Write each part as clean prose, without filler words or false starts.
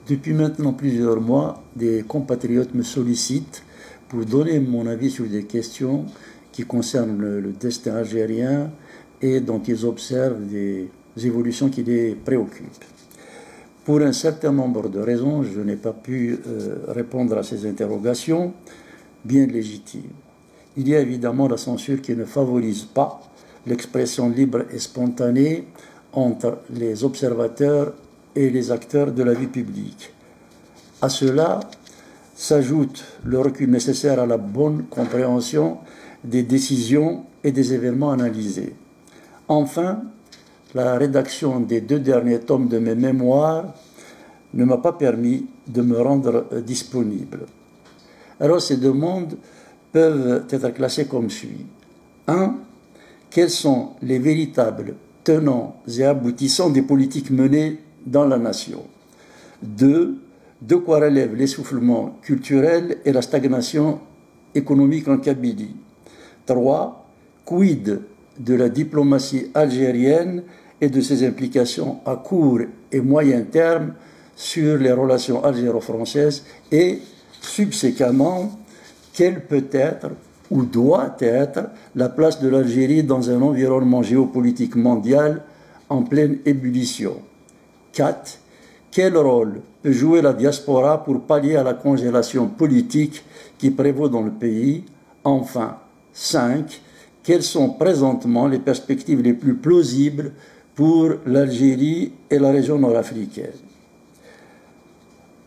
Depuis maintenant plusieurs mois, des compatriotes me sollicitent pour donner mon avis sur des questions qui concernent le destin algérien et dont ils observent des évolutions qui les préoccupent. Pour un certain nombre de raisons, je n'ai pas pu répondre à ces interrogations, bien légitimes. Il y a évidemment la censure qui ne favorise pas l'expression libre et spontanée entre les observateurs et les acteurs de la vie publique. À cela s'ajoute le recul nécessaire à la bonne compréhension des décisions et des événements analysés. Enfin, la rédaction des 2 derniers tomes de mes mémoires ne m'a pas permis de me rendre disponible. Alors ces demandes peuvent être classées comme suit. 1. Quels sont les véritables tenants et aboutissants des politiques menées dans la nation? 2. De quoi relèvent l'essoufflement culturel et la stagnation économique en Kabylie? 3. Quid de la diplomatie algérienne et de ses implications à court et moyen terme sur les relations algéro-françaises et, subséquemment, quelle peut être ou doit être la place de l'Algérie dans un environnement géopolitique mondial en pleine ébullition? 4. Quel rôle peut jouer la diaspora pour pallier à la congélation politique qui prévaut dans le pays? Enfin, 5. Quelles sont présentement les perspectives les plus plausibles pour l'Algérie et la région nord-africaine?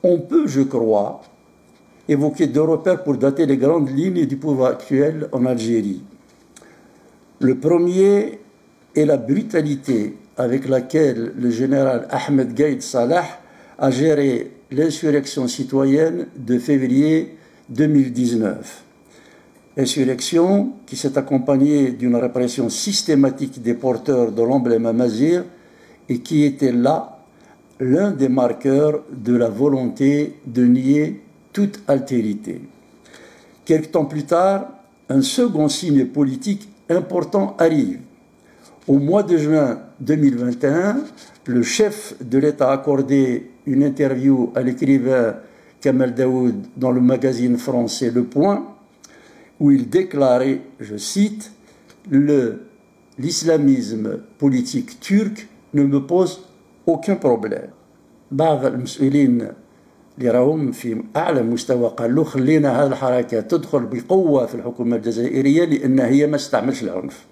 On peut, je crois, évoquer 2 repères pour dater les grandes lignes du pouvoir actuel en Algérie. Le premier est la brutalité avec laquelle le général Ahmed Gaïd Salah a géré l'insurrection citoyenne de février 2019. Insurrection qui s'est accompagnée d'une répression systématique des porteurs de l'emblème amazigh et qui était là l'un des marqueurs de la volonté de nier toute altérité. Quelque temps plus tard, un second signe politique important arrive. Au mois de juin 2021, le chef de l'État a accordé une interview à l'écrivain Kamel Daoud dans le magazine français Le Point, où il déclarait, je cite, « l'islamisme politique turc ne me pose aucun problème ». بعض المسؤولين اللي راهم في أعلى مستوى قالوا خلينا هذه الحركة تدخل بقوة في الحكومة الجزائرية لأن هي ما استعملش العنف.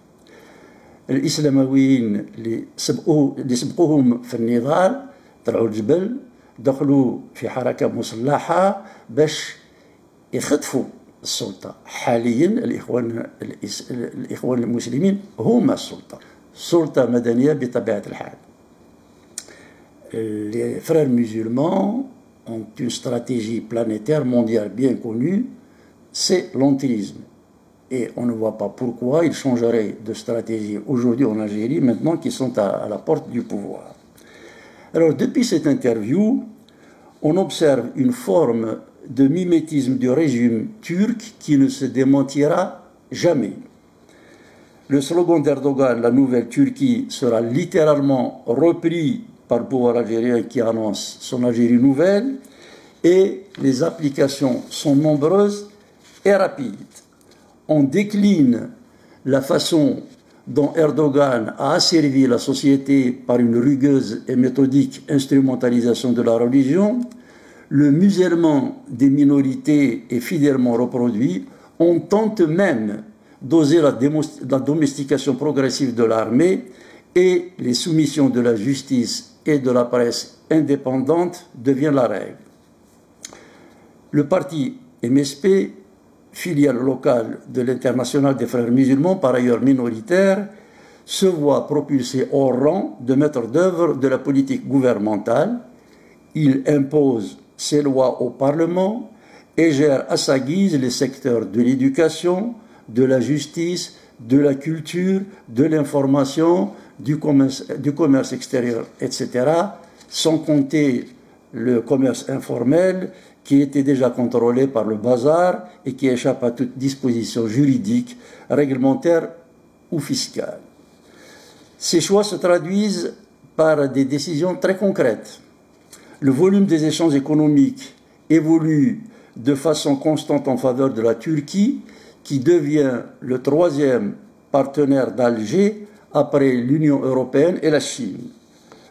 الإسلامويين اللي سبقوهم في النضال طلعوا الجبل دخلوا في حركة مسلحة باش يخطفوا السلطة. حاليا الإخوان المسلمين هم السلطة مدنية بطبيعة الحال. Les frères musulmans ont une stratégie planétaire mondiale bien connue, c'est l'entrisme. Et on ne voit pas pourquoi ils changeraient de stratégie aujourd'hui en Algérie, maintenant qu'ils sont à la porte du pouvoir. Alors, depuis cette interview, on observe une forme de mimétisme du régime turc qui ne se démentira jamais. Le slogan d'Erdogan, la nouvelle Turquie, sera littéralement repris par le pouvoir algérien qui annonce son Algérie nouvelle, et les applications sont nombreuses et rapides. On décline la façon dont Erdogan a asservi la société par une rugueuse et méthodique instrumentalisation de la religion. Le musellement des minorités est fidèlement reproduit. On tente même d'oser la domestication progressive de l'armée, et les soumissions de la justice et de la presse indépendante deviennent la règle. Le parti MSP, filiale locale de l'Internationale des Frères musulmans, par ailleurs minoritaire, se voit propulsé au rang de maître d'œuvre de la politique gouvernementale. Il impose ses lois au Parlement et gère à sa guise les secteurs de l'éducation, de la justice, de la culture, de l'information, du commerce extérieur, etc., sans compter le commerce informel qui était déjà contrôlé par le bazar et qui échappe à toute disposition juridique, réglementaire ou fiscale. Ces choix se traduisent par des décisions très concrètes. Le volume des échanges économiques évolue de façon constante en faveur de la Turquie, qui devient le troisième partenaire d'Alger après l'Union européenne et la Chine.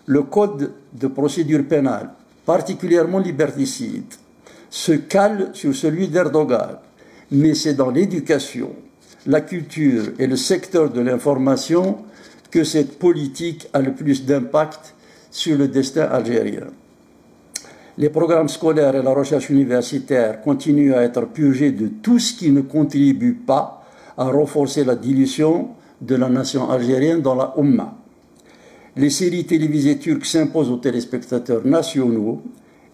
Le code de procédure pénale, particulièrement liberticide, se cale sur celui d'Erdogan, mais c'est dans l'éducation, la culture et le secteur de l'information que cette politique a le plus d'impact sur le destin algérien. Les programmes scolaires et la recherche universitaire continuent à être purgés de tout ce qui ne contribue pas à renforcer la dilution de la nation algérienne dans la Oumma. Les séries télévisées turques s'imposent aux téléspectateurs nationaux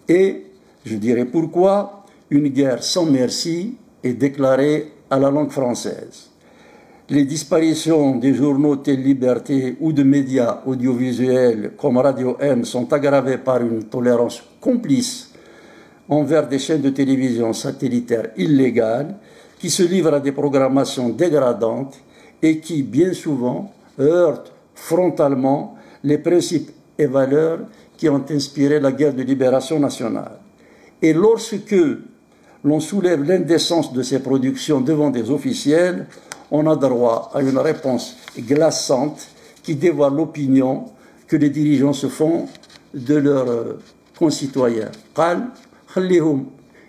et, je dirais pourquoi, une guerre sans merci est déclarée à la langue française. Les disparitions des journaux tels Liberté ou de médias audiovisuels comme Radio M sont aggravées par une tolérance complice envers des chaînes de télévision satellitaires illégales qui se livrent à des programmations dégradantes et qui, bien souvent, heurtent frontalement les principes et valeurs qui ont inspiré la guerre de libération nationale. Et lorsque l'on soulève l'indécence de ces productions devant des officiels, on a droit à une réponse glaçante qui dévoile l'opinion que les dirigeants se font de leurs concitoyens. قال خليهم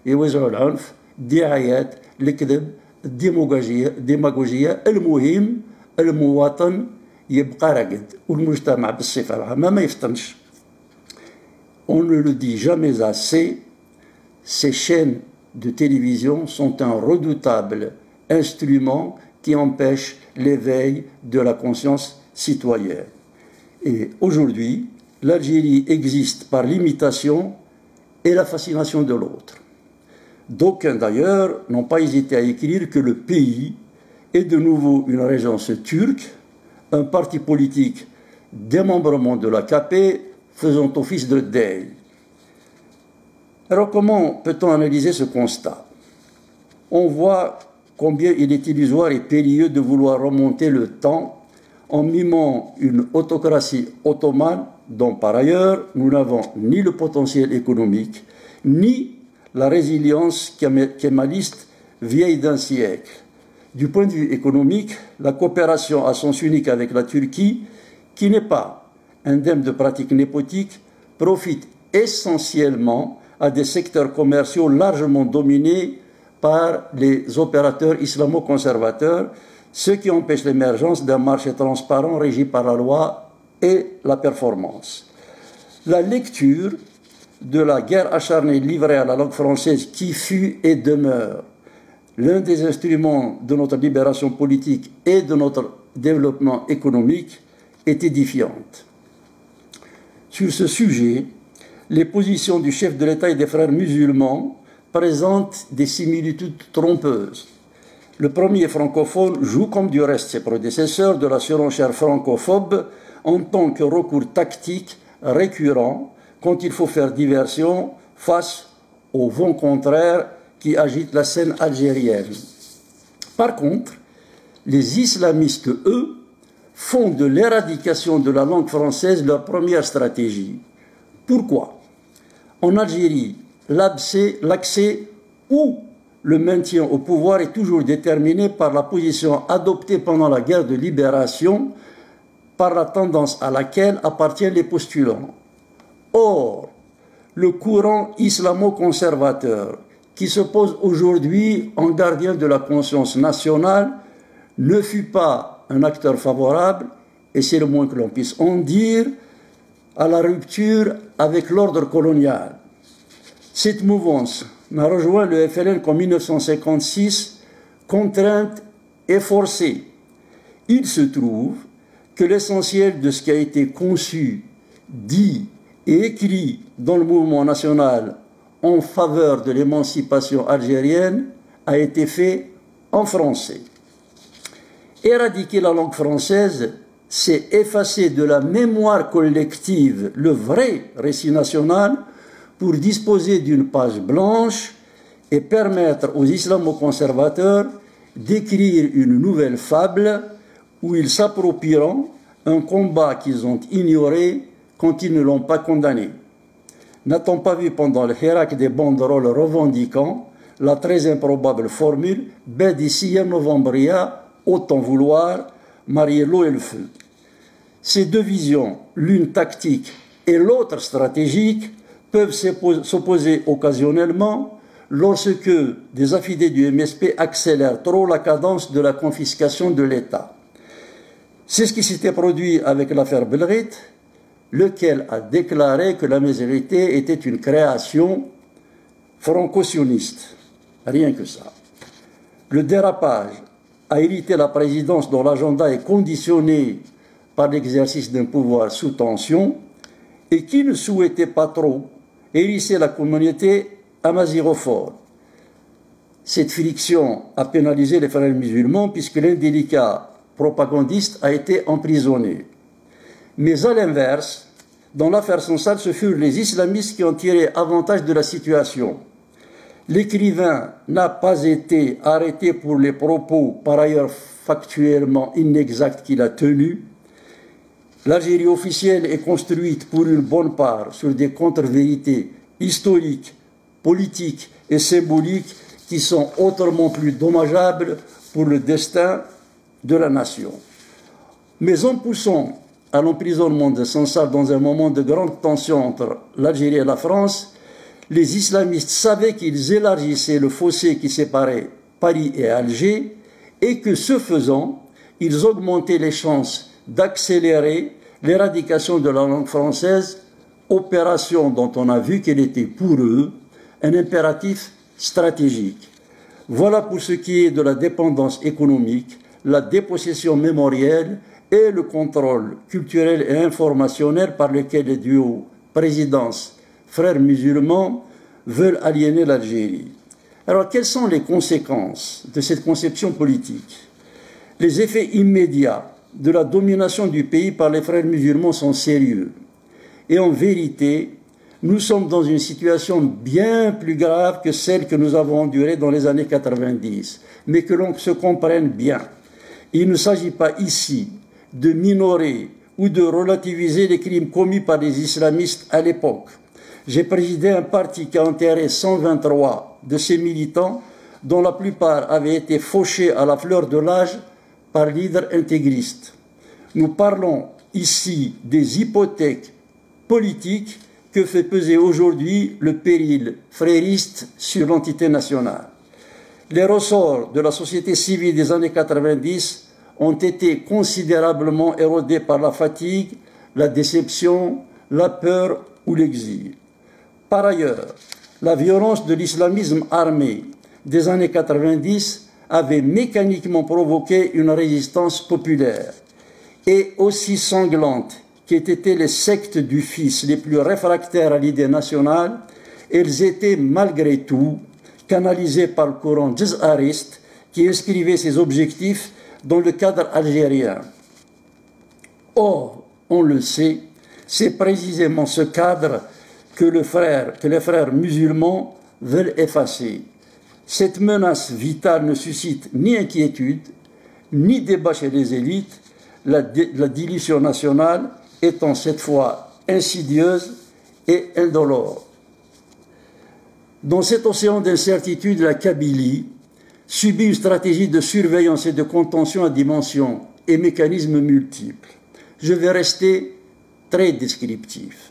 يوزعوا العنف دعايات الكذب الديماغوجية المهم المواطن يبقى راقد والمجتمع بالصفة العامة ما يفطنش. On ne le dit jamais assez, ces chaînes de télévision sont un redoutable instrument qui empêche l'éveil de la conscience citoyenne. Et aujourd'hui, l'Algérie existe par l'imitation et la fascination de l'autre. D'aucuns d'ailleurs n'ont pas hésité à écrire que le pays est de nouveau une régence turque, un parti politique démembrement de l'AKP faisant office de deuil. Alors comment peut-on analyser ce constat? On voit combien il est illusoire et périlleux de vouloir remonter le temps en mimant une autocratie ottomane dont par ailleurs nous n'avons ni le potentiel économique, ni la résilience kémaliste vieille d'un siècle. Du point de vue économique, la coopération à sens unique avec la Turquie, qui n'est pas indemne de pratiques népotiques, profite essentiellement à des secteurs commerciaux largement dominés par les opérateurs islamo-conservateurs, ce qui empêche l'émergence d'un marché transparent régi par la loi et la performance. La lecture de la guerre acharnée livrée à la langue française qui fut et demeure l'un des instruments de notre libération politique et de notre développement économique est édifiante. Sur ce sujet, les positions du chef de l'État et des frères musulmans présentent des similitudes trompeuses. Le premier francophone joue, comme du reste ses prédécesseurs, de la surenchère francophobe en tant que recours tactique récurrent quand il faut faire diversion face au vent contraire qui agite la scène algérienne. Par contre, les islamistes, eux, font de l'éradication de la langue française leur première stratégie. Pourquoi? En Algérie, l'accès ou le maintien au pouvoir est toujours déterminé par la position adoptée pendant la guerre de libération, par la tendance à laquelle appartiennent les postulants. Or, le courant islamo-conservateur qui se pose aujourd'hui en gardien de la conscience nationale ne fut pas un acteur favorable, et c'est le moins que l'on puisse en dire, à la rupture avec l'ordre colonial. Cette mouvance n'a rejoint le FLN qu'en 1956, contrainte et forcée. Il se trouve que l'essentiel de ce qui a été conçu, dit et écrit dans le mouvement national en faveur de l'émancipation algérienne a été fait en français. Éradiquer la langue française, c'est effacer de la mémoire collective le vrai récit national pour disposer d'une page blanche et permettre aux islamo-conservateurs d'écrire une nouvelle fable où ils s'approprieront un combat qu'ils ont ignoré quand ils ne l'ont pas condamné. N'a-t-on pas vu pendant le Hirak des banderoles revendiquant la très improbable formule « Ben d'ici à novembria, autant vouloir marier l'eau et le feu ». Ces deux visions, l'une tactique et l'autre stratégique, peuvent s'opposer occasionnellement lorsque des affidés du MSP accélèrent trop la cadence de la confiscation de l'État. C'est ce qui s'était produit avec l'affaire Belrit, lequel a déclaré que la majorité était une création franco-sioniste. Rien que ça. Le dérapage a hérité la présidence dont l'agenda est conditionné par l'exercice d'un pouvoir sous tension et qui ne souhaitait pas trop hérisser la communauté amazirophore. Cette friction a pénalisé les frères musulmans puisque l'indélicat propagandiste a été emprisonné. Mais à l'inverse, dans l'affaire Sansal, ce furent les islamistes qui ont tiré avantage de la situation. L'écrivain n'a pas été arrêté pour les propos, par ailleurs factuellement inexacts qu'il a tenus. L'Algérie officielle est construite pour une bonne part sur des contre-vérités historiques, politiques et symboliques qui sont autrement plus dommageables pour le destin de la nation. Mais en poussant à l'emprisonnement de Sansal dans un moment de grande tension entre l'Algérie et la France, les islamistes savaient qu'ils élargissaient le fossé qui séparait Paris et Alger et que, ce faisant, ils augmentaient les chances d'accélérer l'éradication de la langue française, opération dont on a vu qu'elle était pour eux un impératif stratégique. Voilà pour ce qui est de la dépendance économique, la dépossession mémorielle et le contrôle culturel et informationnel par lequel les duos présidence frères musulmans veulent aliéner l'Algérie. Alors, quelles sont les conséquences de cette conception politique? Les effets immédiats de la domination du pays par les frères musulmans sont sérieux. Et en vérité, nous sommes dans une situation bien plus grave que celle que nous avons endurée dans les années 90. Mais que l'on se comprenne bien. Il ne s'agit pas ici de minorer ou de relativiser les crimes commis par les islamistes à l'époque. J'ai présidé un parti qui a enterré 123 de ses militants, dont la plupart avaient été fauchés à la fleur de l'âge par leaders intégristes. Nous parlons ici des hypothèques politiques que fait peser aujourd'hui le péril frériste sur l'entité nationale. Les ressorts de la société civile des années 90 ont été considérablement érodés par la fatigue, la déception, la peur ou l'exil. Par ailleurs, la violence de l'islamisme armé des années 90 avait mécaniquement provoqué une résistance populaire. Et aussi sanglante qu'aient été les sectes du Fils les plus réfractaires à l'idée nationale, elles étaient malgré tout canalisées par le courant djezhariste qui inscrivait ses objectifs dans le cadre algérien. Or, on le sait, c'est précisément ce cadre que les frères musulmans veulent effacer. Cette menace vitale ne suscite ni inquiétude, ni débat chez les élites, la dilution nationale étant cette fois insidieuse et indolore. Dans cet océan d'incertitude, la Kabylie subit une stratégie de surveillance et de contention à dimension et mécanismes multiples. Je vais rester très descriptif.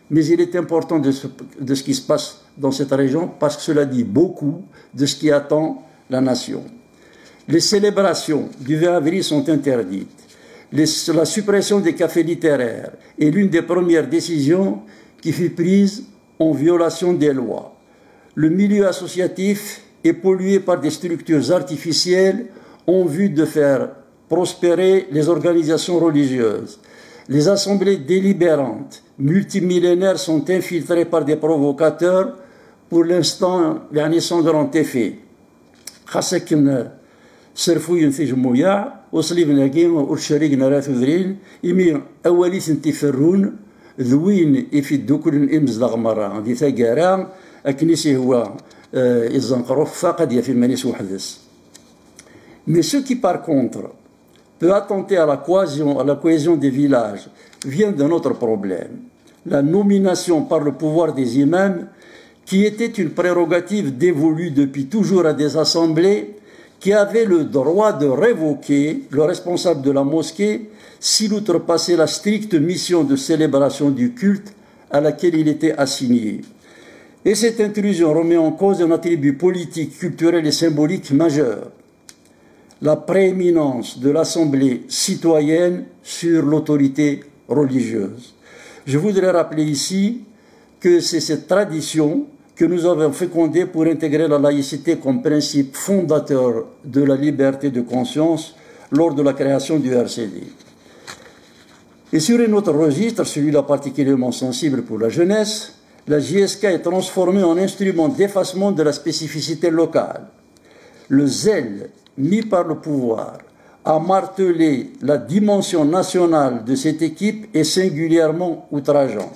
Mais il est important de ce qui se passe dans cette région parce que cela dit beaucoup de ce qui attend la nation. Les célébrations du 20 avril sont interdites. La suppression des cafés littéraires est l'une des premières décisions qui fut prise en violation des lois. Le milieu associatif est pollué par des structures artificielles en vue de faire prospérer les organisations religieuses. Les assemblées délibérantes multimillénaires sont infiltrées par des provocateurs, pour l'instant, sans grand effet. سرفوين في جمويا وصليبنا كي والشريكنا راه تذرين إمي أولي تنتفرون ذوين يفيدو كل إمز دغمرة دي ثقارا أكنيسي هو الزنقروف فقد يفي مانيس وحدث. Mais ce qui par contre peut attenter à la cohésion des villages vient d'un autre problème. la nomination par le pouvoir des imams, qui était une prérogative dévolue depuis toujours à des assemblées qui avaient le droit de révoquer le responsable de la mosquée s'il outrepassait la stricte mission de célébration du culte à laquelle il était assigné. Et cette intrusion remet en cause un attribut politique, culturel et symbolique majeur: la prééminence de l'Assemblée citoyenne sur l'autorité religieuse. Je voudrais rappeler ici que c'est cette tradition que nous avons fécondée pour intégrer la laïcité comme principe fondateur de la liberté de conscience lors de la création du RCD. Et sur un autre registre, celui-là particulièrement sensible pour la jeunesse, la JSK est transformée en instrument d'effacement de la spécificité locale. Le zèle mis par le pouvoir à marteler la dimension nationale de cette équipe est singulièrement outrageant.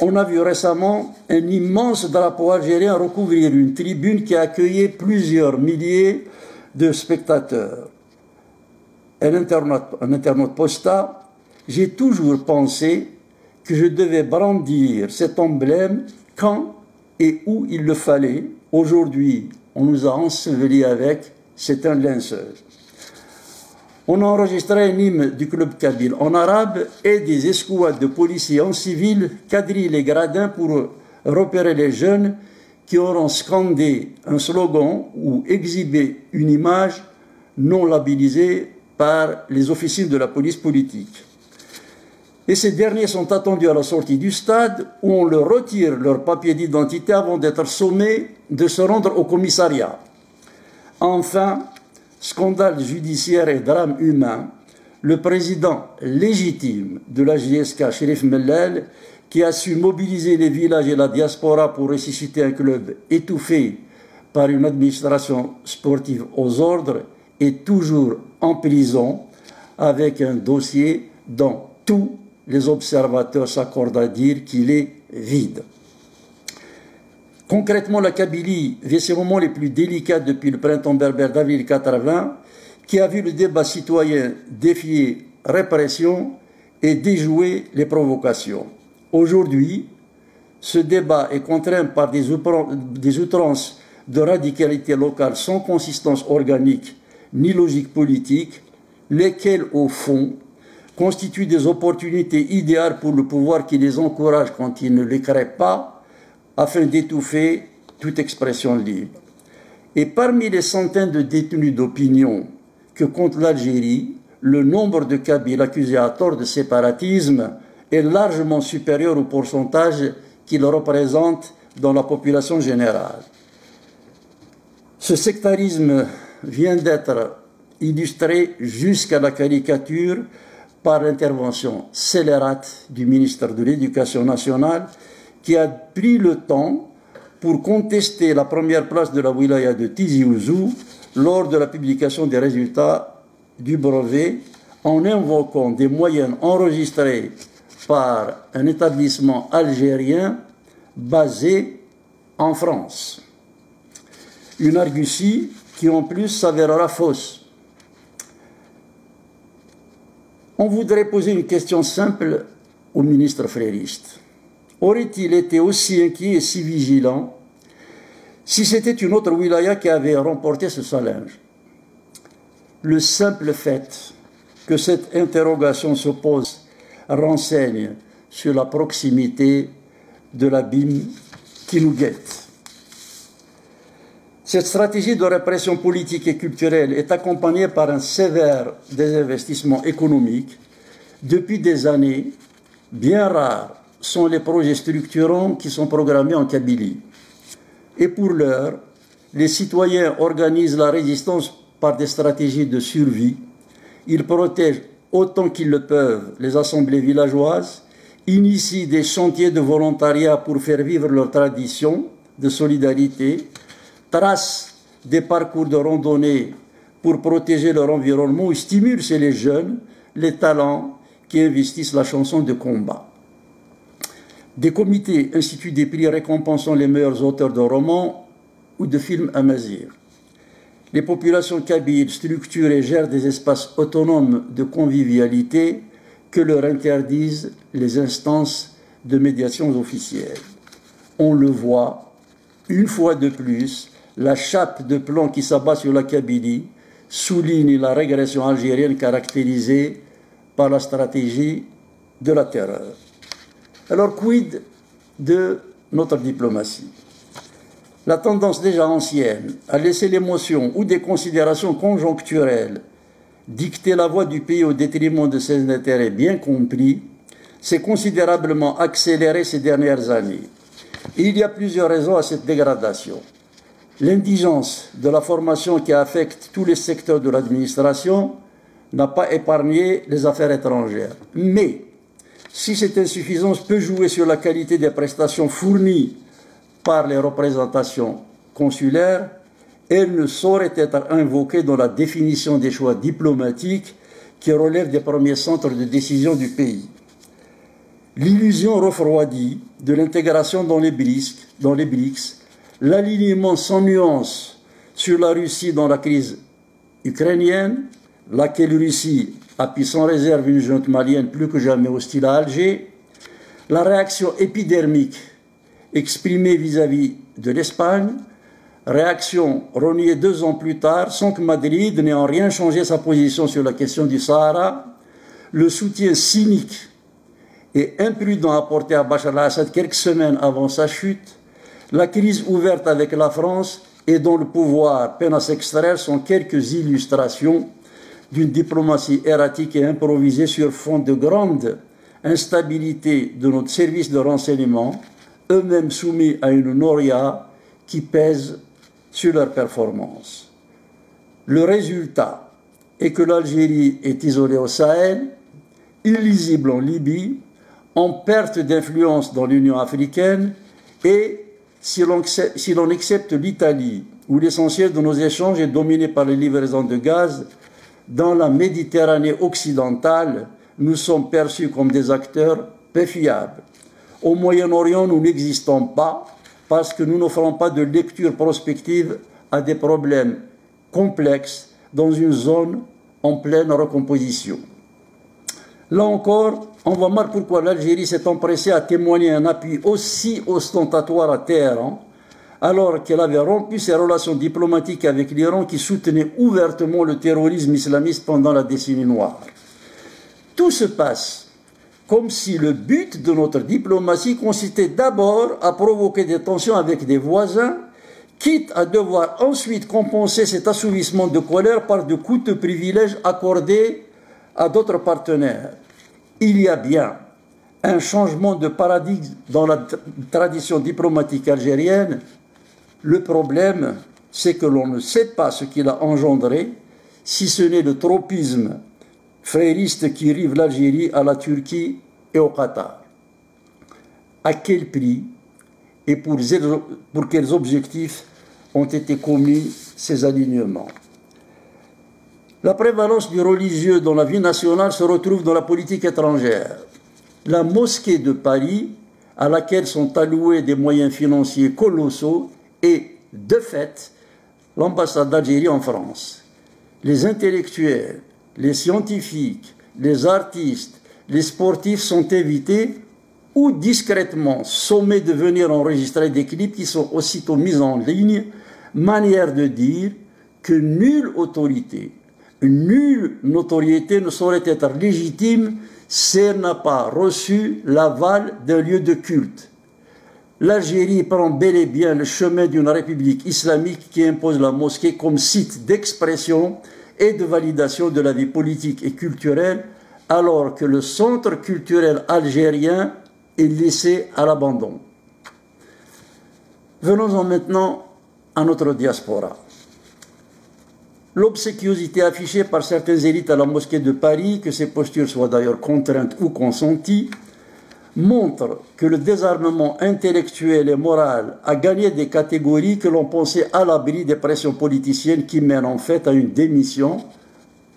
On a vu récemment un immense drapeau algérien recouvrir une tribune qui a accueilli plusieurs milliers de spectateurs. Un internaute posta: j'ai toujours pensé que je devais brandir cet emblème quand et où il le fallait. Aujourd'hui, on nous a ensevelis avec, c'est un linceul. On a enregistré un hymne du club kabyle en arabe et des escouades de policiers en civil quadrillent les gradins pour repérer les jeunes qui auront scandé un slogan ou exhibé une image non labellisée par les officiers de la police politique. Et ces derniers sont attendus à la sortie du stade où on leur retire leur papier d'identité avant d'être sommés de se rendre au commissariat. Enfin, scandale judiciaire et drame humain, le président légitime de la JSK, Cherif Mellal, qui a su mobiliser les villages et la diaspora pour ressusciter un club étouffé par une administration sportive aux ordres, est toujours en prison avec un dossier dont tous les observateurs s'accordent à dire qu'il est vide. Concrètement, la Kabylie vit ses moments les plus délicats depuis le printemps berbère d'avril 80, qui a vu le débat citoyen défier répression et déjouer les provocations. Aujourd'hui, ce débat est contraint par des outrances de radicalité locale sans consistance organique ni logique politique, lesquelles, au fond, constituent des opportunités idéales pour le pouvoir qui les encourage quand il ne les crée pas, afin d'étouffer toute expression libre. Et parmi les centaines de détenus d'opinion que compte l'Algérie, le nombre de Kabyles accusés à tort de séparatisme est largement supérieur au pourcentage qu'ils représentent dans la population générale. Ce sectarisme vient d'être illustré jusqu'à la caricature par l'intervention scélérate du ministre de l'Éducation nationale qui a pris le temps pour contester la première place de la wilaya de Tizi Ouzou lors de la publication des résultats du brevet en invoquant des moyennes enregistrées par un établissement algérien basé en France. Une argutie qui en plus s'avérera fausse. On voudrait poser une question simple au ministre frériste. Aurait-il été aussi inquiet et si vigilant si c'était une autre wilaya qui avait remporté ce challenge? Le simple fait que cette interrogation se pose renseigne sur la proximité de l'abîme qui nous guette. Cette stratégie de répression politique et culturelle est accompagnée par un sévère désinvestissement économique. Depuis des années, bien rares sont les projets structurants qui sont programmés en Kabylie. Et pour l'heure, les citoyens organisent la résistance par des stratégies de survie. Ils protègent autant qu'ils le peuvent les assemblées villageoises, initient des chantiers de volontariat pour faire vivre leur tradition de solidarité, tracent des parcours de randonnée pour protéger leur environnement et stimulent chez les jeunes les talents qui investissent la chanson de combat. Des comités instituent des prix récompensant les meilleurs auteurs de romans ou de films amazirs. Les populations kabyles structurent et gèrent des espaces autonomes de convivialité que leur interdisent les instances de médiation officielle. On le voit, une fois de plus, la chape de plomb qui s'abat sur la Kabylie souligne la régression algérienne caractérisée par la stratégie de la terreur. Alors, quid de notre diplomatie? La tendance déjà ancienne à laisser l'émotion ou des considérations conjoncturelles dicter la voie du pays au détriment de ses intérêts bien compris s'est considérablement accélérée ces dernières années. Et il y a plusieurs raisons à cette dégradation. L'indigence de la formation qui affecte tous les secteurs de l'administration n'a pas épargné les affaires étrangères. Mais, si cette insuffisance peut jouer sur la qualité des prestations fournies par les représentations consulaires, elle ne saurait être invoquée dans la définition des choix diplomatiques qui relèvent des premiers centres de décision du pays. L'illusion refroidie de l'intégration dans les BRICS, l'alignement sans nuance sur la Russie dans la crise ukrainienne, laquelle Russie appuie sans réserve une junte malienne plus que jamais hostile à Alger, la réaction épidermique exprimée vis-à-vis de l'Espagne, réaction reniée 2 ans plus tard sans que Madrid n'ait en rien changé sa position sur la question du Sahara, le soutien cynique et imprudent apporté à Bachar al-Assad quelques semaines avant sa chute, la crise ouverte avec la France et dont le pouvoir peine à s'extraire sont quelques illustrations d'une diplomatie erratique et improvisée sur fond de grande instabilité de notre service de renseignement, eux-mêmes soumis à une noria qui pèse sur leur performance. Le résultat est que l'Algérie est isolée au Sahel, illisible en Libye, en perte d'influence dans l'Union africaine et, si l'on accepte l'Italie, où l'essentiel de nos échanges est dominé par les livraisons de gaz, dans la Méditerranée occidentale, nous sommes perçus comme des acteurs peu fiables. Au Moyen-Orient, nous n'existons pas parce que nous n'offrons pas de lecture prospective à des problèmes complexes dans une zone en pleine recomposition. Là encore, on voit mal pourquoi l'Algérie s'est empressée à témoigner un appui aussi ostentatoire à Téhéran, alors qu'elle avait rompu ses relations diplomatiques avec l'Iran qui soutenait ouvertement le terrorisme islamiste pendant la décennie noire. Tout se passe comme si le but de notre diplomatie consistait d'abord à provoquer des tensions avec des voisins, quitte à devoir ensuite compenser cet assouvissement de colère par de coûteux privilèges accordés à d'autres partenaires. Il y a bien un changement de paradigme dans la tradition diplomatique algérienne. Le problème, c'est que l'on ne sait pas ce qu'il a engendré, si ce n'est le tropisme frériste qui rive l'Algérie à la Turquie et au Qatar. À quel prix et pour quels objectifs ont été commis ces alignements? La prévalence du religieux dans la vie nationale se retrouve dans la politique étrangère. La mosquée de Paris, à laquelle sont alloués des moyens financiers colossaux, est, de fait, l'ambassade d'Algérie en France. Les intellectuels, les scientifiques, les artistes, les sportifs sont invités ou discrètement sommés de venir enregistrer des clips qui sont aussitôt mis en ligne, manière de dire que nulle autorité, nulle notoriété ne saurait être légitime si elle n'a pas reçu l'aval d'un lieu de culte. L'Algérie prend bel et bien le chemin d'une république islamique qui impose la mosquée comme site d'expression et de validation de la vie politique et culturelle, alors que le centre culturel algérien est laissé à l'abandon. Venons-en maintenant à notre diaspora. L'obséquiosité affichée par certaines élites à la mosquée de Paris, que ces postures soient d'ailleurs contraintes ou consenties, montre que le désarmement intellectuel et moral a gagné des catégories que l'on pensait à l'abri des pressions politiciennes qui mènent en fait à une démission,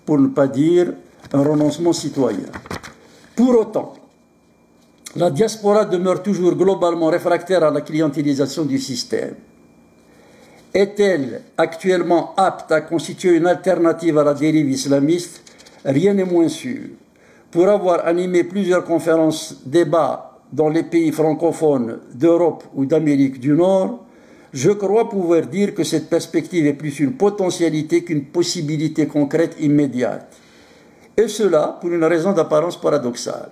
pour ne pas dire un renoncement citoyen. Pour autant, la diaspora demeure toujours globalement réfractaire à la clientélisation du système. Est-elle actuellement apte à constituer une alternative à la dérive islamiste? Rien n'est moins sûr. Pour avoir animé plusieurs conférences, débats dans les pays francophones d'Europe ou d'Amérique du Nord, je crois pouvoir dire que cette perspective est plus une potentialité qu'une possibilité concrète immédiate. Et cela pour une raison d'apparence paradoxale.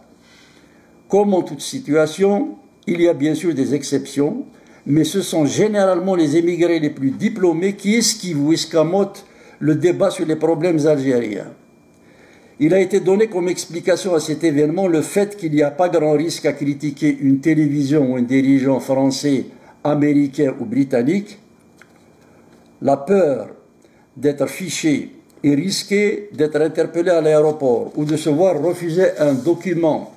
Comme en toute situation, il y a bien sûr des exceptions, mais ce sont généralement les émigrés les plus diplômés qui esquivent ou escamotent le débat sur les problèmes algériens. Il a été donné comme explication à cet événement le fait qu'il n'y a pas grand risque à critiquer une télévision ou un dirigeant français, américain ou britannique. La peur d'être fiché et risquer d'être interpellé à l'aéroport ou de se voir refuser un document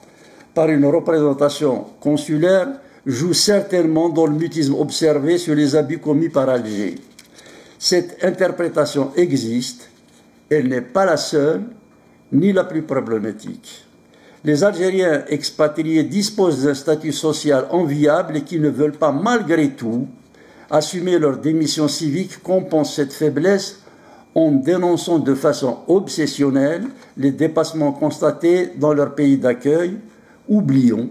par une représentation consulaire joue certainement dans le mutisme observé sur les abus commis par Alger. Cette interprétation existe, elle n'est pas la seule, ni la plus problématique. Les Algériens expatriés disposent d'un statut social enviable et qui ne veulent pas, malgré tout, assumer leur démission civique compensent cette faiblesse en dénonçant de façon obsessionnelle les dépassements constatés dans leur pays d'accueil. Oublions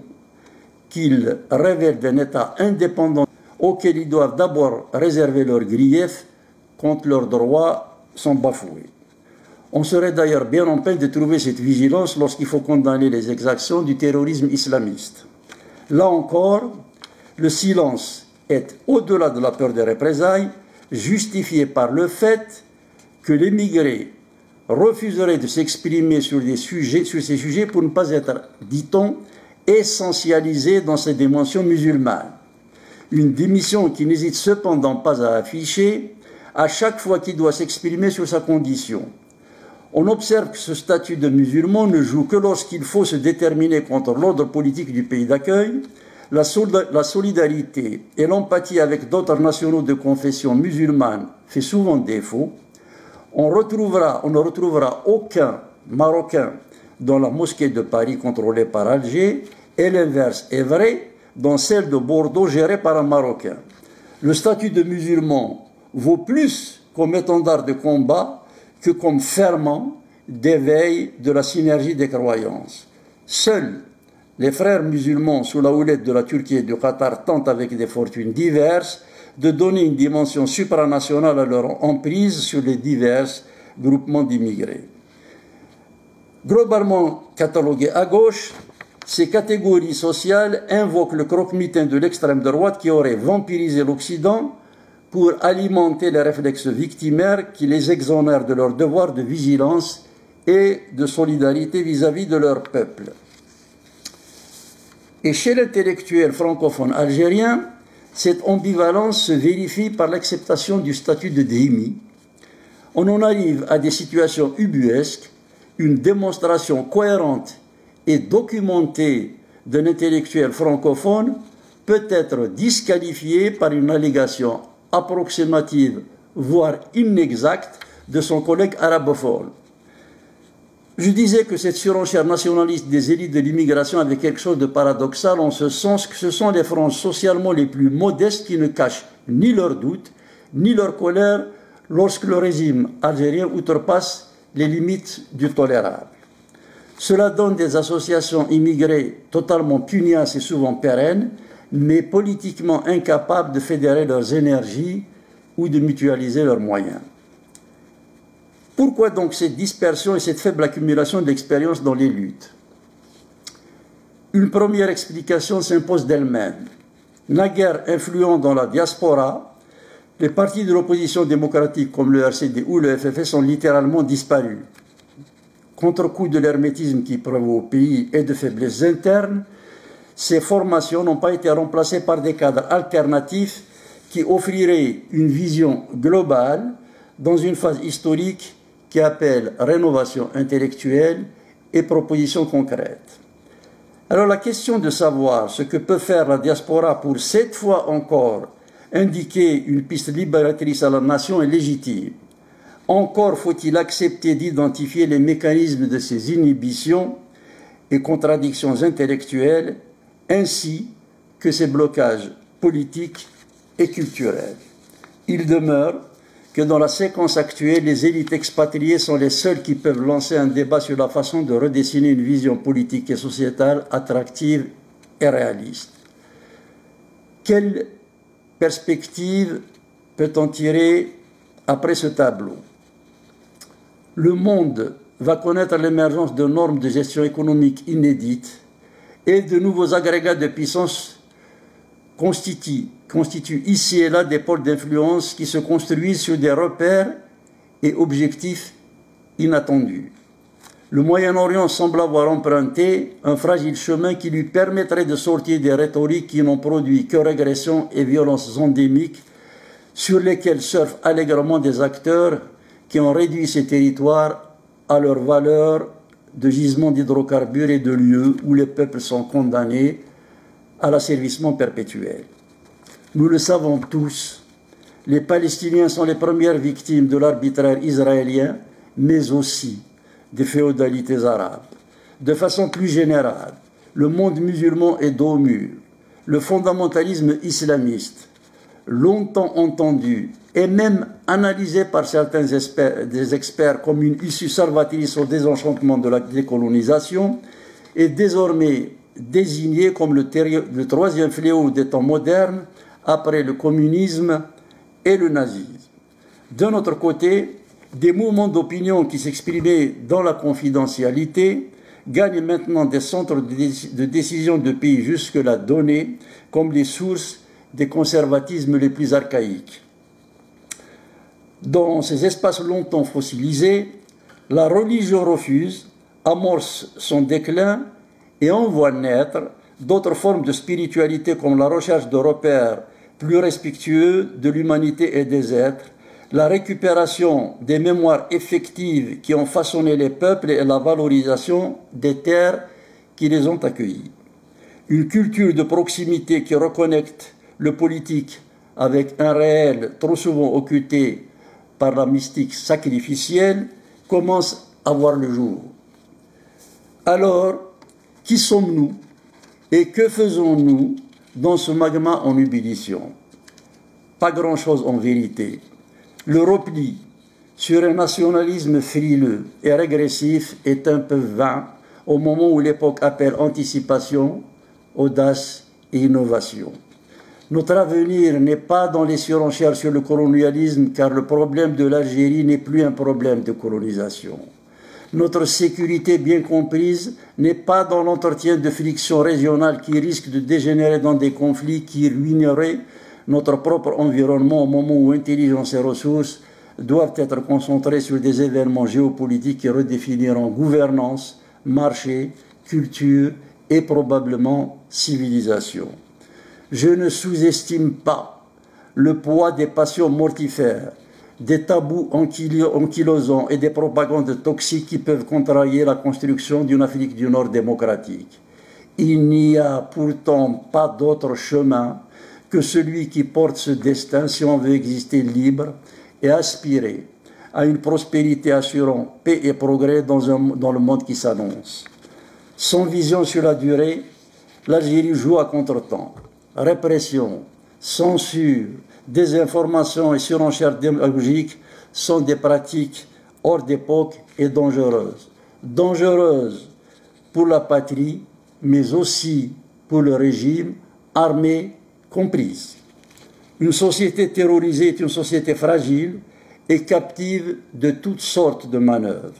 qu'ils révèlent d'un État indépendant auquel ils doivent d'abord réserver leurs griefs quand leurs droits sont bafoués. On serait d'ailleurs bien en peine de trouver cette vigilance lorsqu'il faut condamner les exactions du terrorisme islamiste. Là encore, le silence est, au-delà de la peur des représailles, justifié par le fait que l'émigré refuserait de s'exprimer sur ces sujets pour ne pas être, dit-on, essentialisé dans ses dimensions musulmanes. Une démission qui n'hésite cependant pas à afficher à chaque fois qu'il doit s'exprimer sur sa condition. On observe que ce statut de musulman ne joue que lorsqu'il faut se déterminer contre l'ordre politique du pays d'accueil. La solidarité et l'empathie avec d'autres nationaux de confession musulmane fait souvent défaut. On ne retrouvera aucun Marocain dans la mosquée de Paris contrôlée par Alger, et l'inverse est vrai dans celle de Bordeaux gérée par un Marocain. Le statut de musulman vaut plus comme étendard de combat que comme ferment d'éveil de la synergie des croyances. Seuls les frères musulmans sous la houlette de la Turquie et du Qatar tentent avec des fortunes diverses de donner une dimension supranationale à leur emprise sur les divers groupements d'immigrés. Globalement cataloguées à gauche, ces catégories sociales invoquent le croque-mitaine de l'extrême droite qui aurait vampirisé l'Occident pour alimenter les réflexes victimaires qui les exonèrent de leur devoir de vigilance et de solidarité vis-à-vis de leur peuple. Et chez l'intellectuel francophone algérien, cette ambivalence se vérifie par l'acceptation du statut de dhimmi. On en arrive à des situations ubuesques, une démonstration cohérente et documentée d'un intellectuel francophone peut être disqualifiée par une allégation approximative, voire inexacte, de son collègue arabophone. Je disais que cette surenchère nationaliste des élites de l'immigration avait quelque chose de paradoxal en ce sens que ce sont les franges socialement les plus modestes qui ne cachent ni leurs doutes, ni leur colère lorsque le régime algérien outrepasse les limites du tolérable. Cela donne des associations immigrées totalement pugnaces et souvent pérennes, mais politiquement incapables de fédérer leurs énergies ou de mutualiser leurs moyens. Pourquoi donc cette dispersion et cette faible accumulation d'expérience dans les luttes? Une première explication s'impose d'elle-même. Naguère influents dans la diaspora, les partis de l'opposition démocratique comme le RCD ou le FFS sont littéralement disparus. Contre-coup de l'hermétisme qui prévaut au pays et de faiblesses internes, ces formations n'ont pas été remplacées par des cadres alternatifs qui offriraient une vision globale dans une phase historique qui appelle rénovation intellectuelle et propositions concrètes. Alors la question de savoir ce que peut faire la diaspora pour cette fois encore indiquer une piste libératrice à la nation est légitime. Encore faut-il accepter d'identifier les mécanismes de ces inhibitions et contradictions intellectuelles, ainsi que ces blocages politiques et culturels. Il demeure que dans la séquence actuelle, les élites expatriées sont les seules qui peuvent lancer un débat sur la façon de redessiner une vision politique et sociétale attractive et réaliste. Quelle perspective peut-on tirer après ce tableau? Le monde va connaître l'émergence de normes de gestion économique inédites et de nouveaux agrégats de puissance constituent ici et là des pôles d'influence qui se construisent sur des repères et objectifs inattendus. Le Moyen-Orient semble avoir emprunté un fragile chemin qui lui permettrait de sortir des rhétoriques qui n'ont produit que régression et violences endémiques sur lesquelles surfent allègrement des acteurs qui ont réduit ces territoires à leur valeur de gisement d'hydrocarbures et de lieux où les peuples sont condamnés à l'asservissement perpétuel. Nous le savons tous, les Palestiniens sont les premières victimes de l'arbitraire israélien, mais aussi des féodalités arabes. De façon plus générale, le monde musulman est dos au mur. Le fondamentalisme islamiste, longtemps entendu et même analysé par certains experts comme une issue salvatrice au désenchantement de la décolonisation, est désormais désigné comme le troisième fléau des temps modernes après le communisme et le nazisme. D'un autre côté, des mouvements d'opinion qui s'exprimaient dans la confidentialité gagnent maintenant des centres de décision de pays jusque-là donnés comme les sources des conservatismes les plus archaïques. Dans ces espaces longtemps fossilisés, la religion refuse, amorce son déclin et envoie naître d'autres formes de spiritualité comme la recherche de repères plus respectueux de l'humanité et des êtres, la récupération des mémoires effectives qui ont façonné les peuples et la valorisation des terres qui les ont accueillis. Une culture de proximité qui reconnecte le politique avec un réel trop souvent occulté par la mystique sacrificielle commence à voir le jour. Alors, qui sommes-nous et que faisons-nous dans ce magma en ébullition? Pas grand-chose en vérité. Le repli sur un nationalisme frileux et régressif est un peu vain au moment où l'époque appelle anticipation, audace et innovation. Notre avenir n'est pas dans les surenchères sur le colonialisme, car le problème de l'Algérie n'est plus un problème de colonisation. Notre sécurité bien comprise n'est pas dans l'entretien de frictions régionales qui risquent de dégénérer dans des conflits qui ruineraient notre propre environnement au moment où intelligence et ressources doivent être concentrées sur des événements géopolitiques qui redéfiniront gouvernance, marché, culture et probablement civilisation. Je ne sous-estime pas le poids des passions mortifères, des tabous ankylosants et des propagandes toxiques qui peuvent contrarier la construction d'une Afrique du Nord démocratique. Il n'y a pourtant pas d'autre chemin que celui qui porte ce destin si on veut exister libre et aspirer à une prospérité assurant paix et progrès dans le monde qui s'annonce. Sans vision sur la durée, l'Algérie joue à contre-temps. Répression, censure, désinformation et surenchère démagogique sont des pratiques hors d'époque et dangereuses. Dangereuses pour la patrie, mais aussi pour le régime, armé comprise. Une société terrorisée est une société fragile et captive de toutes sortes de manœuvres.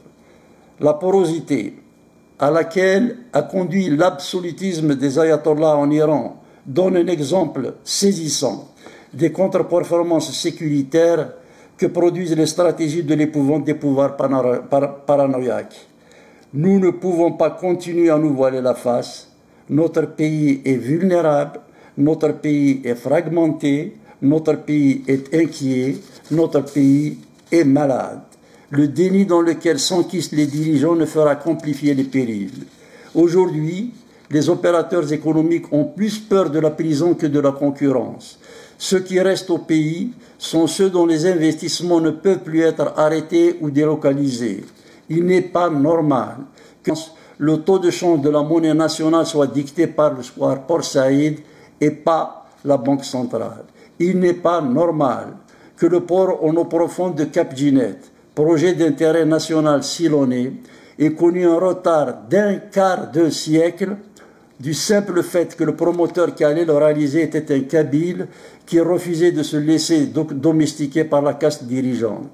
La porosité à laquelle a conduit l'absolutisme des ayatollahs en Iran donne un exemple saisissant des contre-performances sécuritaires que produisent les stratégies de l'épouvante des pouvoirs paranoïaques. Nous ne pouvons pas continuer à nous voiler la face. Notre pays est vulnérable, notre pays est fragmenté, notre pays est inquiet, notre pays est malade. Le déni dans lequel s'enquistent les dirigeants ne fera qu'amplifier les périls. Aujourd'hui, les opérateurs économiques ont plus peur de la prison que de la concurrence. Ceux qui restent au pays sont ceux dont les investissements ne peuvent plus être arrêtés ou délocalisés. Il n'est pas normal que le taux de change de la monnaie nationale soit dicté par le square Port Saïd et pas la Banque centrale. Il n'est pas normal que le port en eau profonde de Cap Ginette, projet d'intérêt national silonné, ait connu un retard d'1/4 de siècle du simple fait que le promoteur qui allait le réaliser était un Kabyle qui refusait de se laisser domestiquer par la caste dirigeante.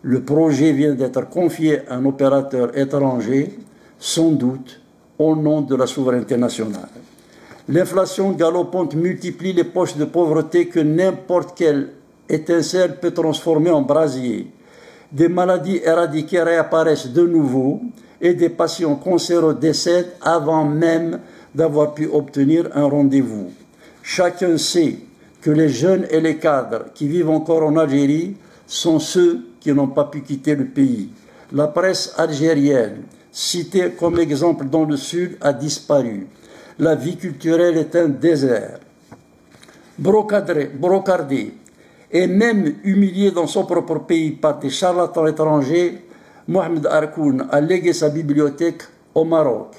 Le projet vient d'être confié à un opérateur étranger, sans doute au nom de la souveraineté nationale. L'inflation galopante multiplie les poches de pauvreté que n'importe quelle étincelle peut transformer en brasier. Des maladies éradiquées réapparaissent de nouveau et des patients cancéreux décèdent avant même d'avoir pu obtenir un rendez-vous. Chacun sait que les jeunes et les cadres qui vivent encore en Algérie sont ceux qui n'ont pas pu quitter le pays. La presse algérienne, citée comme exemple dans le Sud, a disparu. La vie culturelle est un désert. Brocardé et même humilié dans son propre pays par des charlatans étrangers, Mohamed Harkoun a légué sa bibliothèque au Maroc.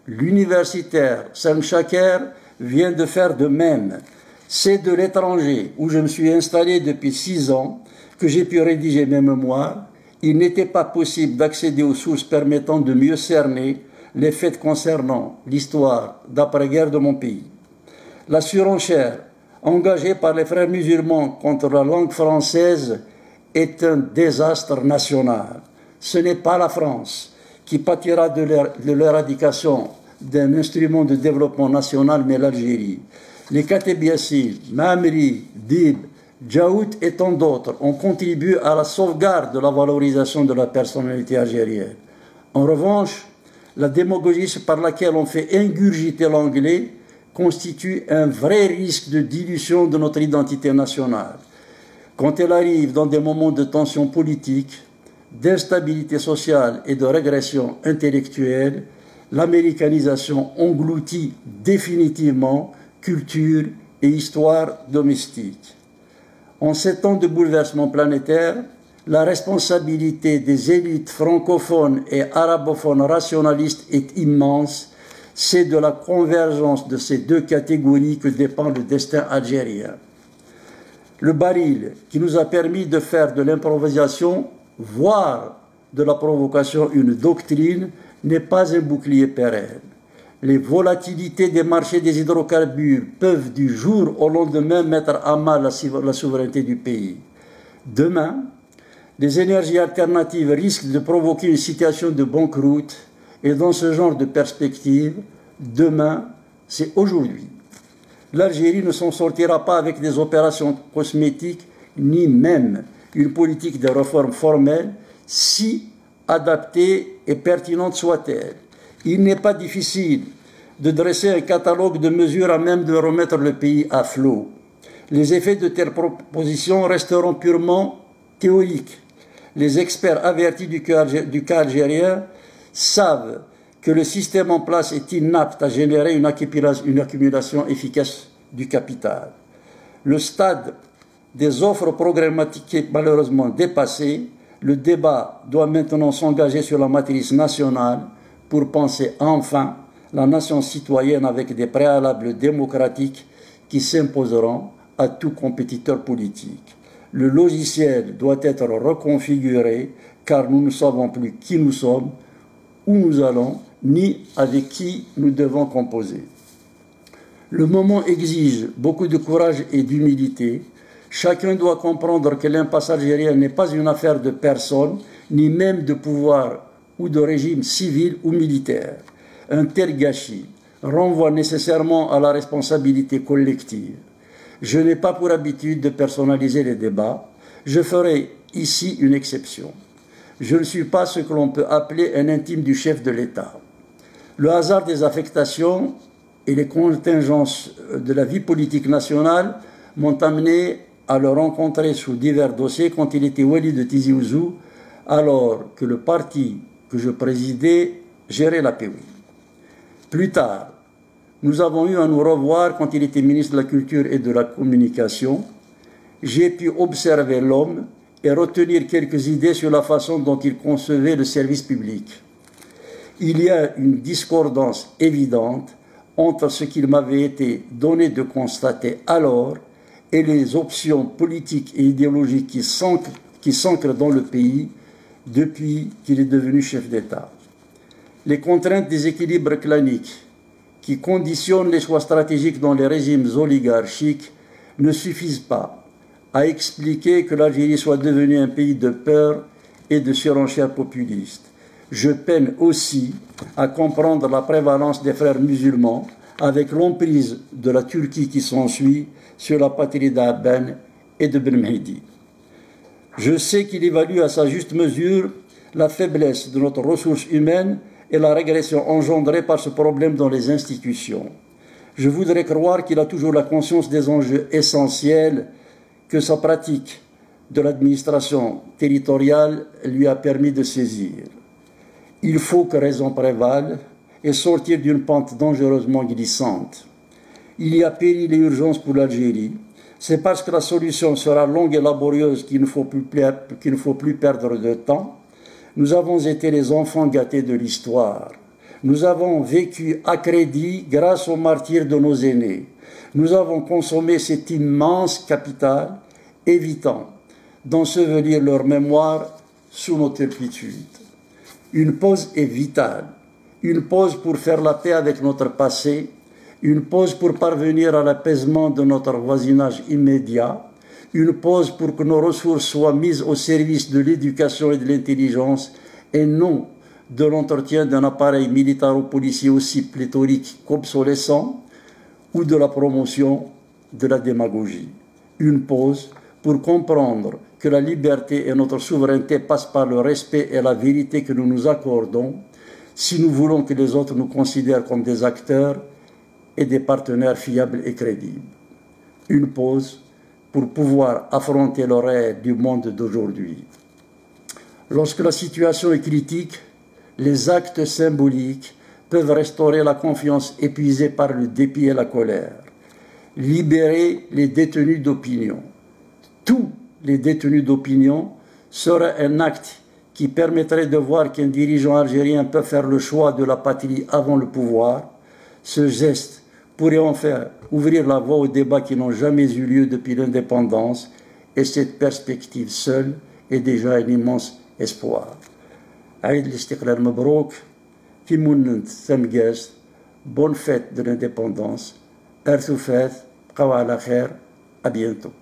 L'universitaire Sam Chaker vient de faire de même. C'est de l'étranger, où je me suis installé depuis 6 ans, que j'ai pu rédiger mes mémoires. Il n'était pas possible d'accéder aux sources permettant de mieux cerner les faits concernant l'histoire d'après-guerre de mon pays. La surenchère engagée par les frères musulmans contre la langue française est un désastre national. Ce n'est pas la France qui pâtira de l'éradication d'un instrument de développement national, mais l'Algérie. Les Kateb Yassine, Mamri, Dib, Djaout et tant d'autres ont contribué à la sauvegarde de la valorisation de la personnalité algérienne. En revanche, la démagogie par laquelle on fait ingurgiter l'anglais constitue un vrai risque de dilution de notre identité nationale. Quand elle arrive dans des moments de tension politique, d'instabilité sociale et de régression intellectuelle, l'américanisation engloutit définitivement culture et histoire domestique. En ces temps de bouleversement planétaire, la responsabilité des élites francophones et arabophones rationalistes est immense. C'est de la convergence de ces deux catégories que dépend le destin algérien. Le baril qui nous a permis de faire de l'improvisation, voire de la provocation, une doctrine, n'est pas un bouclier pérenne. Les volatilités des marchés des hydrocarbures peuvent du jour au lendemain mettre à mal la souveraineté du pays. Demain, les énergies alternatives risquent de provoquer une situation de banqueroute et dans ce genre de perspective, demain, c'est aujourd'hui. L'Algérie ne s'en sortira pas avec des opérations cosmétiques ni même une politique de réforme formelle, si adaptée et pertinente soit-elle. Il n'est pas difficile de dresser un catalogue de mesures à même de remettre le pays à flot. Les effets de telles propositions resteront purement théoriques. Les experts avertis du cas algérien savent que le système en place est inapte à générer une accumulation efficace du capital. Le stade des offres programmatiques est malheureusement dépassé. Le débat doit maintenant s'engager sur la matrice nationale pour penser enfin la nation citoyenne avec des préalables démocratiques qui s'imposeront à tout compétiteur politique. Le logiciel doit être reconfiguré car nous ne savons plus qui nous sommes, où nous allons, ni avec qui nous devons composer. Le moment exige beaucoup de courage et d'humilité. Chacun doit comprendre que l'impasse algérienne n'est pas une affaire de personne, ni même de pouvoir ou de régime civil ou militaire. Un tel gâchis renvoie nécessairement à la responsabilité collective. Je n'ai pas pour habitude de personnaliser les débats. Je ferai ici une exception. Je ne suis pas ce que l'on peut appeler un intime du chef de l'État. Le hasard des affectations et les contingences de la vie politique nationale m'ont amené à le rencontrer sous divers dossiers quand il était Wali de Tizi Ouzou, alors que le parti que je présidais gérait la POI. Plus tard, nous avons eu à nous revoir quand il était ministre de la Culture et de la Communication. J'ai pu observer l'homme et retenir quelques idées sur la façon dont il concevait le service public. Il y a une discordance évidente entre ce qu'il m'avait été donné de constater alors et les options politiques et idéologiques qui s'ancrent dans le pays depuis qu'il est devenu chef d'État. Les contraintes des équilibres claniques qui conditionnent les choix stratégiques dans les régimes oligarchiques ne suffisent pas à expliquer que l'Algérie soit devenue un pays de peur et de surenchère populiste. Je peine aussi à comprendre la prévalence des frères musulmans avec l'emprise de la Turquie qui s'ensuit sur la patrie d'Aben et de Ben Mehdi. Je sais qu'il évalue à sa juste mesure la faiblesse de notre ressource humaine et la régression engendrée par ce problème dans les institutions. Je voudrais croire qu'il a toujours la conscience des enjeux essentiels que sa pratique de l'administration territoriale lui a permis de saisir. Il faut que raison prévale et sortir d'une pente dangereusement glissante. Il y a péril et urgence pour l'Algérie. C'est parce que la solution sera longue et laborieuse qu'il ne faut plus perdre de temps. Nous avons été les enfants gâtés de l'histoire. Nous avons vécu à crédit grâce aux martyrs de nos aînés. Nous avons consommé cet immense capital, évitant d'ensevelir leur mémoire sous nos turpitudes. Une pause est vitale. Une pause pour faire la paix avec notre passé. Une pause pour parvenir à l'apaisement de notre voisinage immédiat. Une pause pour que nos ressources soient mises au service de l'éducation et de l'intelligence et non de l'entretien d'un appareil militaro-policier aussi pléthorique qu'obsolescent ou de la promotion de la démagogie. Une pause pour comprendre que la liberté et notre souveraineté passent par le respect et la vérité que nous nous accordons si nous voulons que les autres nous considèrent comme des acteurs et des partenaires fiables et crédibles. Une pause pour pouvoir affronter le réel du monde d'aujourd'hui. Lorsque la situation est critique, les actes symboliques peuvent restaurer la confiance épuisée par le dépit et la colère. Libérer les détenus d'opinion. Tous les détenus d'opinion serait un acte qui permettrait de voir qu'un dirigeant algérien peut faire le choix de la patrie avant le pouvoir. Ce geste pourrait enfin ouvrir la voie aux débats qui n'ont jamais eu lieu depuis l'indépendance, et cette perspective seule est déjà un immense espoir. Aïd l'Istiqlal Mabrouk, Kimounent Samgest, bonne fête de l'indépendance, Ersoufet, Kawa ala khair, à bientôt.